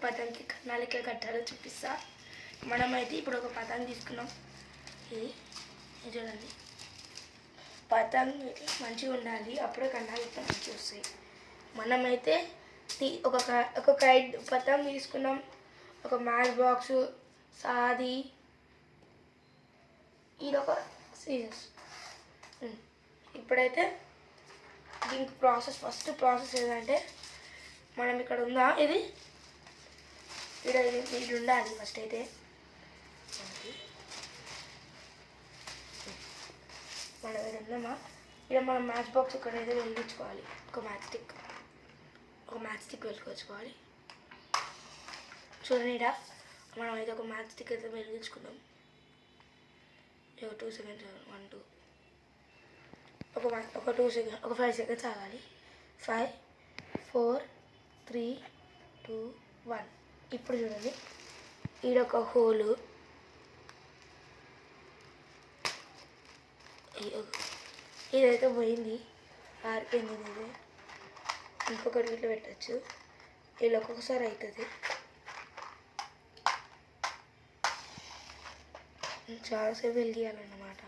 పతంకి కన్నాలు ఎట్లా కట్టాలో చూపిస్తా. మనమైతే ఇప్పుడు ఒక పతంగి తీసుకున్నాం. ఇది చూడండి, పతంగి ఇట్లా మంచిగా ఉండాలి, అప్పుడే కన్నాలు ఇట్లా మంచిగా వస్తాయి. మనమైతే ఒక కైట్ పతంగి తీసుకున్నాం, ఒక మ్యాచ్ బాక్స్, సాది, ఇదొక సీజర్స్. ఇప్పుడైతే దీనికి ఫస్ట్ ప్రాసెస్ ఏంటంటే, మనం ఇక్కడ ఉందా ఇది ఇది ఉండాలి. ఫస్ట్ అయితే మనం ఇది ఉందామా, ఇక్కడ మనం మ్యాచ్ బాక్స్ ఇక్కడైతే వెలిగించుకోవాలి. ఒక మ్యాచ్ స్టిక్ వెలిగించుకోవాలి. చూడండి, ఇక్కడ మనం అయితే ఒక మ్యాచ్ స్టిక్ అయితే వెలిగించుకుందాం. 2 seconds 1 2 ఒక 2 seconds ఒక 5 seconds ఆగాలి. 5 4 3 2 1. ఇప్పుడు చూడండి, ఈడొక హోలు, ఇదైతే పోయింది, ఆరిపోయింది. ఇది ఇంకొకటి ఇట్లా పెట్టచ్చు. ఇలా ఒక్కొక్కసారి అవుతుంది. చాలాసేపు వెలిగియాలన్నమాట.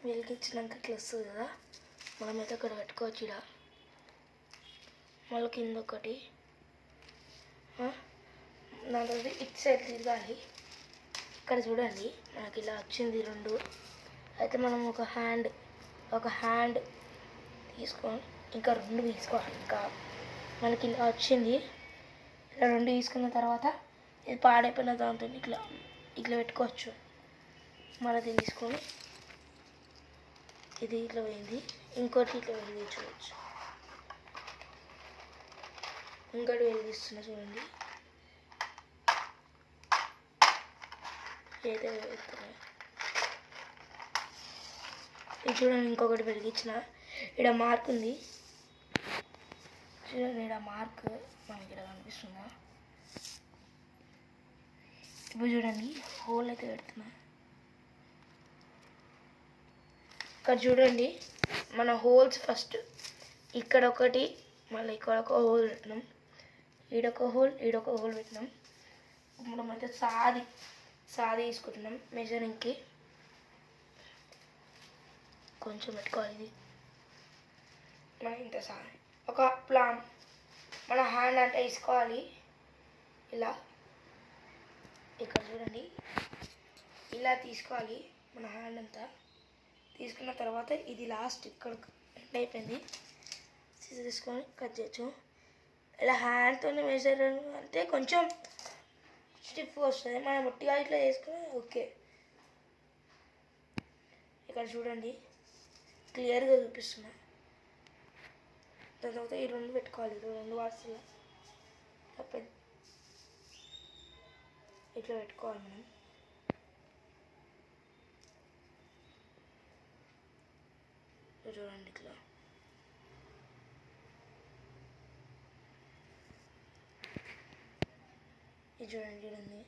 వెలిగించినాక ఇట్లా వస్తుంది కదా, మనమైతే అక్కడ పెట్టుకోవచ్చు. ఇలా మళ్ళీ కింద ఒకటి, దాని తర్వాత ఇటు సైడ్ తిరగాలి. ఇక్కడ చూడండి, మనకి ఇలా వచ్చింది 2. అయితే మనం ఒక హ్యాండ్ తీసుకొని ఇంకా 2 తీసుకోవాలి. ఇంకా మనకి ఇలా వచ్చింది. ఇలా 2 తీసుకున్న తర్వాత ఇది పాడైపోయిన దాంతో ఇట్లా పెట్టుకోవచ్చు. మళ్ళీ దీన్ని తీసుకొని ఇది ఇట్లా పోయింది, ఇంకోటి ఇట్లా వెలిగించుకోవచ్చు. ఇంకోటి వెలిగిస్తున్నా చూడండి, ఏదో వెళ్తున్నాయి. ఇది చూడండి, ఇంకొకటి వెలిగించిన. ఇక్కడ మార్క్ ఉంది చూడండి, ఇక్కడ మార్క్ మనకి ఇక్కడ కనిపిస్తుందా. ఇప్పుడు చూడండి, హోల్ అయితే పెడుతున్నా. ఇక్కడ చూడండి, మన హోల్స్ ఫస్ట్ ఇక్కడ ఒకటి, మళ్ళీ ఇక్కడ ఒక హోల్ పెట్టినాం, ఈడొక హోల్ పెట్టినాం. ఇప్పుడు మనమైతే సాది తీసుకుంటున్నాం మెజరింగ్కి. కొంచెం పెట్టుకోవాలి. ఇది మన ఇంత సాది, ఒక ప్లాన్ మన హ్యాండ్ అంటే తీసుకోవాలి. ఇలా ఇక్కడ చూడండి, ఇలా తీసుకోవాలి మన హ్యాండ్ అంతా. తీసుకున్న తర్వాత ఇది లాస్ట్ ఇక్కడ ఎండ్ అయిపోయింది, తీసుకొని కట్ చేయొచ్చు. ఇలా హ్యాండ్తో మెజర్ అంటే కొంచెం స్టిఫ్ వస్తుంది, మనం ఒట్టిగా ఇట్లా చేసుకుని ఓకే. ఇక్కడ చూడండి, క్లియర్గా చూపిస్తున్నా. దాని తర్వాత ఈ 2 పెట్టుకోవాలి. 2 వాసులు ఇట్లా పెట్టుకోవాలి మనం. చూడండి, ఇట్లా ఇది చూడండి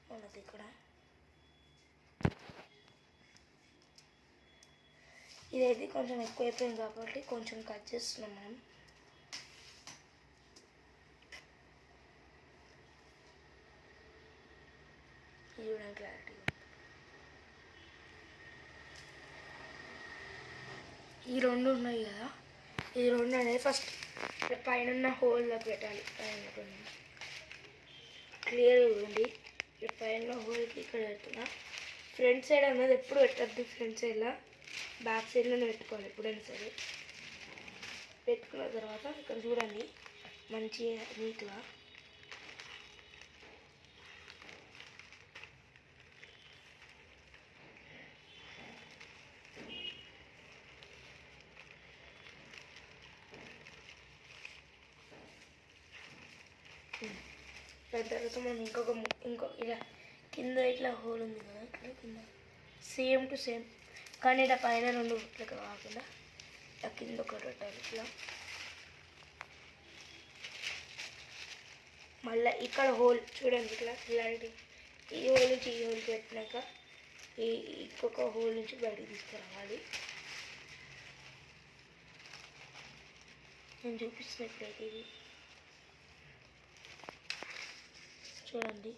మనకి ఇక్కడ ఇదైతే కొంచెం ఎక్కువైపోయింది కాబట్టి కొంచెం కట్ చేస్తున్నాం మనం. ఇది చూడండి, క్లారిటీ. ఈ 2 ఉన్నాయి కదా, ఈ 2 అనేది ఫస్ట్ పైన ఉన్న హోల్లోకి పెట్టాలి. పైన క్లియర్గా ఉంది. ఇక్కడ పైన హోల్కి ఇక్కడ పెడుతున్నా. ఫ్రంట్ సైడ్ అన్నది ఎప్పుడు పెట్టద్దు, ఫ్రంట్ సైడ్లో బ్యాక్ సైడ్లోనే పెట్టుకోవాలి ఎప్పుడైనా సరే. పెట్టుకున్న తర్వాత ఇక్కడ చూడండి, మంచిగా నీట్గా దాని తర్వాత మనం ఇంకో ఇలా కింద ఇట్లా హోల్ ఉంది కదా, ఇట్లా కింద సేమ్ టు సేమ్, కానీ ఇలా పైన 2 ఇట్లా కాకుండా ఇలా కింద ఒకటి పెట్టాలి. ఇట్లా మళ్ళీ ఇక్కడ హోల్ చూడండి, ఇట్లా క్లారిటీ. ఈ హోల్ నుంచి ఈ హోల్కి పెట్టినాక ఈ ఇంకొక హోల్ నుంచి బయటికి తీసుకురావాలి. నేను చూపిస్తున్నట్లయితే ఇది చూడండి.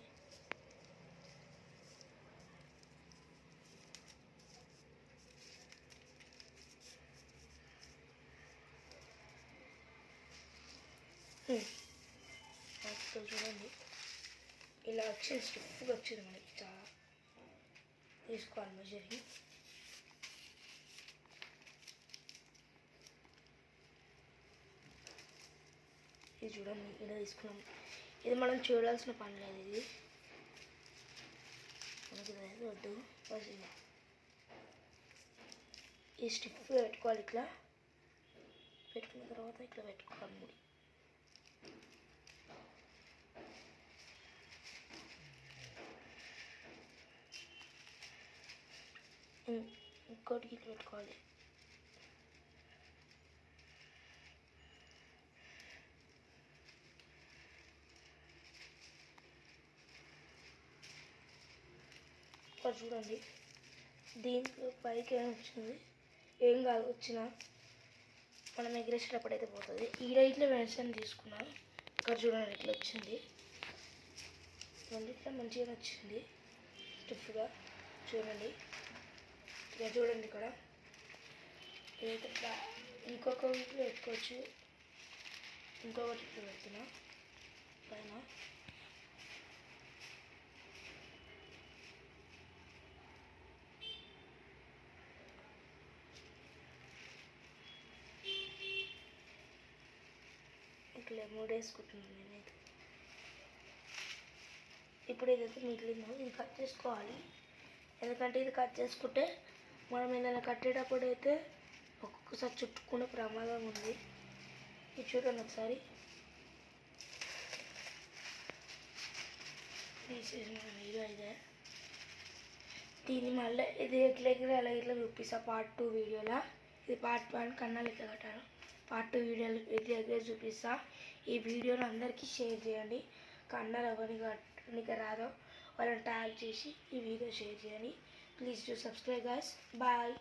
చూడండి ఇలా వచ్చింది, స్టిఫ్గా వచ్చింది. మనకి చాలా తీసుకోవాలి మెజరింగ్. ఇది చూడండి ఇలా తీసుకున్నాం. ఇది మనం చూడాల్సిన పని లేదు, ఇది మనకి వద్దు. ఈ స్టిఫ్గా పెట్టుకోవాలి. ఇట్లా పెట్టుకున్న తర్వాత ఇట్లా పెట్టుకోవాలి ముడి. ఇంకోటి ఇట్లా పెట్టుకోవాలి. చూడండి దీంట్లో పైకి ఏమి వచ్చింది, ఏం కాదు. వచ్చినా మనం ఎగిరేసేటప్పుడు అయితే పోతుంది. ఈ రైట్లో వెన్సన్ తీసుకున్నాం. ఇక్కడ చూడండి ఇట్లా వచ్చింది, ఇట్లా మంచిగా వచ్చింది స్టిఫ్గా. చూడండి ఇక చూడండి ఇక్కడ ఏదైతే ఇట్లా ఇంకొక వీటిలో పెట్టుకోవచ్చు. ఇంకొకటి ఇట్లా పెడుతున్నా పైన. ఇట్లా మూడేసుకుంటున్నాను నేనైతే. ఇప్పుడు ఏదైతే మిగిలిందో ఇది కట్ చేసుకోవాలి. ఎందుకంటే ఇది కట్ చేసుకుంటే మనం ఏదైనా కట్టేటప్పుడు అయితే ఒక్కొక్కసారి చుట్టుకునే ప్రమాదం ఉంది. ఇది చూడండి ఒకసారి తీసేసిన వీడియో ఇదే. దీన్ని మళ్ళీ ఇది ఎట్లా అలా ఇట్లా చూపిస్తా పార్ట్ 2 వీడియోలో. ఇది పార్ట్ 1 కన్నాలు ఇట్లా కట్టాను. పార్ట్ 2 వీడియోలు ఎట్లా చూపిస్తా. ఈ వీడియోని అందరికీ షేర్ చేయండి. కన్నాలు ఎవరికి కట్టడానికి రాదో వాళ్ళని ట్యాగ్ చేసి ఈ వీడియో షేర్ చేయండి. Please do subscribe guys. Bye.